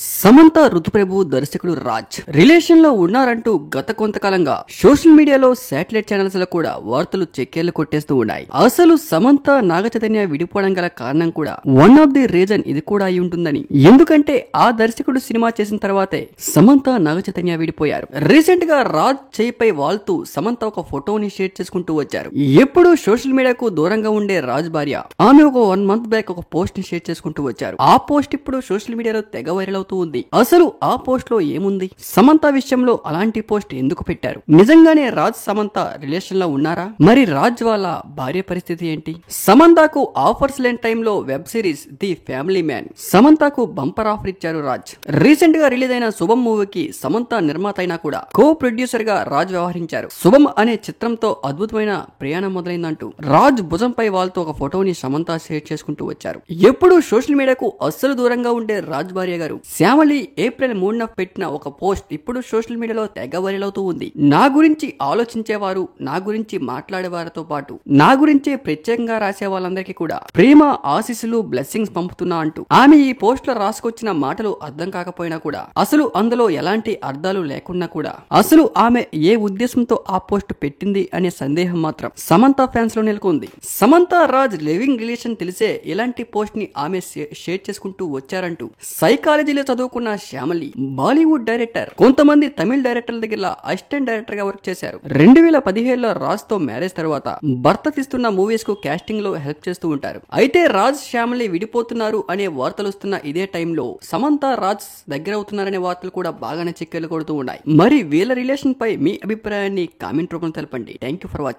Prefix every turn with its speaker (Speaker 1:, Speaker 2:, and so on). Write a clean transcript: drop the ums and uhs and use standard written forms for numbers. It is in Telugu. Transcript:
Speaker 1: సమంత ఋతుప్రభు దర్శకుడు రాజ్ రిలేషన్ లో ఉన్నారంటూ గత కొంతకాలంగా సోషల్ మీడియాలో శాటిలైట్ ఛానల్స్ లో కూడా వార్తలు చెక్కేళ్లు కొట్టేస్తూ ఉన్నాయి. అసలు సమంత నాగచైతన్య విడిపోవడం గల కారణం కూడా వన్ ఆఫ్ ది రీజన్ ఇది కూడా అయి ఉంటుందని. ఎందుకంటే ఆ దర్శకుడు సినిమా చేసిన తర్వాతే సమంత నాగచైతన్య విడిపోయారు. రీసెంట్ గా రాజ్ చేయిపై వాళ్తూ సమంత ఒక ఫోటోని షేర్ చేసుకుంటూ వచ్చారు. ఎప్పుడు సోషల్ మీడియాకు దూరంగా ఉండే రాజ్ భార్య ఆమె ఒక 1 month బ్యాక్ ఒక పోస్ట్ ని షేర్ చేసుకుంటూ వచ్చారు. ఆ పోస్ట్ ఇప్పుడు సోషల్ మీడియాలో తెగ వైరల్ అవుతూ ఉంది. అసలు ఆ పోస్ట్ లో ఏముంది? సమంత విషయంలో అలాంటి పోస్ట్ ఎందుకు పెట్టారు? నిజంగానే రాజ్ సమంత రిలేషన్ లో ఉన్నారా? మరి రాజ్ వాళ్ళ భార్య పరిస్థితి ఏంటి? సమంతకు ఆఫర్స్ లేని టైంలో web series the family man సమంతకు బంపర్ ఆఫర్ ఇచ్చారు రాజ్. రీసెంట్ గా రిలీజ్ అయిన శుభం మూవీకి సమంత నిర్మాత అయినా కూడా కో ప్రొడ్యూసర్ గా రాజ్ వ్యవహరించారు. శుభం అనే చిత్రంతో అద్భుతమైన ప్రయాణం మొదలైందంటూ రాజ్ భుజంపై వాళ్ళతో ఒక ఫోటోని సమంత షేర్ చేసుకుంటూ వచ్చారు. ఎప్పుడు సోషల్ మీడియాకు అస్సలు దూరంగా ఉండే రాజ్ భార్య గారు శ్యామలి ఏప్రిల్ 3న పెట్టిన ఒక పోస్ట్ ఇప్పుడు సోషల్ మీడియాలో తెగ వైరల్ అవుతూ ఉంది. నా గురించి ఆలోచించేవారు, నా గురించి మాట్లాడే వారితో పాటు నా గురించే ప్రత్యేకంగా రాసే వాళ్ళందరికీ కూడా ప్రేమ ఆశీస్సులు బ్లెస్సింగ్స్ పంపుతున్నా అంటూ ఆమె ఈ పోస్ట్ లో రాసుకొచ్చిన మాటలు అర్థం కాకపోయినా కూడా, అసలు అందులో ఎలాంటి అర్థాలు లేకున్నా కూడా, అసలు ఆమె ఏ ఉద్దేశంతో ఆ పోస్ట్ పెట్టింది అనే సందేహం మాత్రం సమంత ఫ్యాన్స్ లో నెలకొంది. సమంత రాజ్ లివింగ్ రిలేషన్ తెలిసే ఇలాంటి పోస్ట్ ని ఆమె షేర్ చేసుకుంటూ వచ్చారంటూ సైకాలజీలో చదువుకున్న శ్యామలి బాలీవుడ్ డైరెక్టర్, కొంతమంది తమిళ డైరెక్టర్ల దగ్గర అసిస్టెంట్ డైరెక్టర్ గా వర్క్ చేశారు. 2017లో రాజ్ తో మ్యారేజ్ తర్వాత భర్త తీస్తున్న మూవీస్ కు కాస్టింగ్ లో హెల్ప్ చేస్తూ ఉంటారు. అయితే రాజ్ శ్యామలి విడిపోతున్నారు అనే వార్తలు వస్తున్న ఇదే టైంలో సమంత రాజ్ దగ్గర అవుతున్నారనే వార్తలు కూడా బాగానే చిక్కెలు కొడుతూ ఉన్నాయి. మరి వీళ్ళ రిలేషన్ పై మీ అభిప్రాయాన్ని కామెంట్ రూపంలో తెలపండి. Thank you for watching.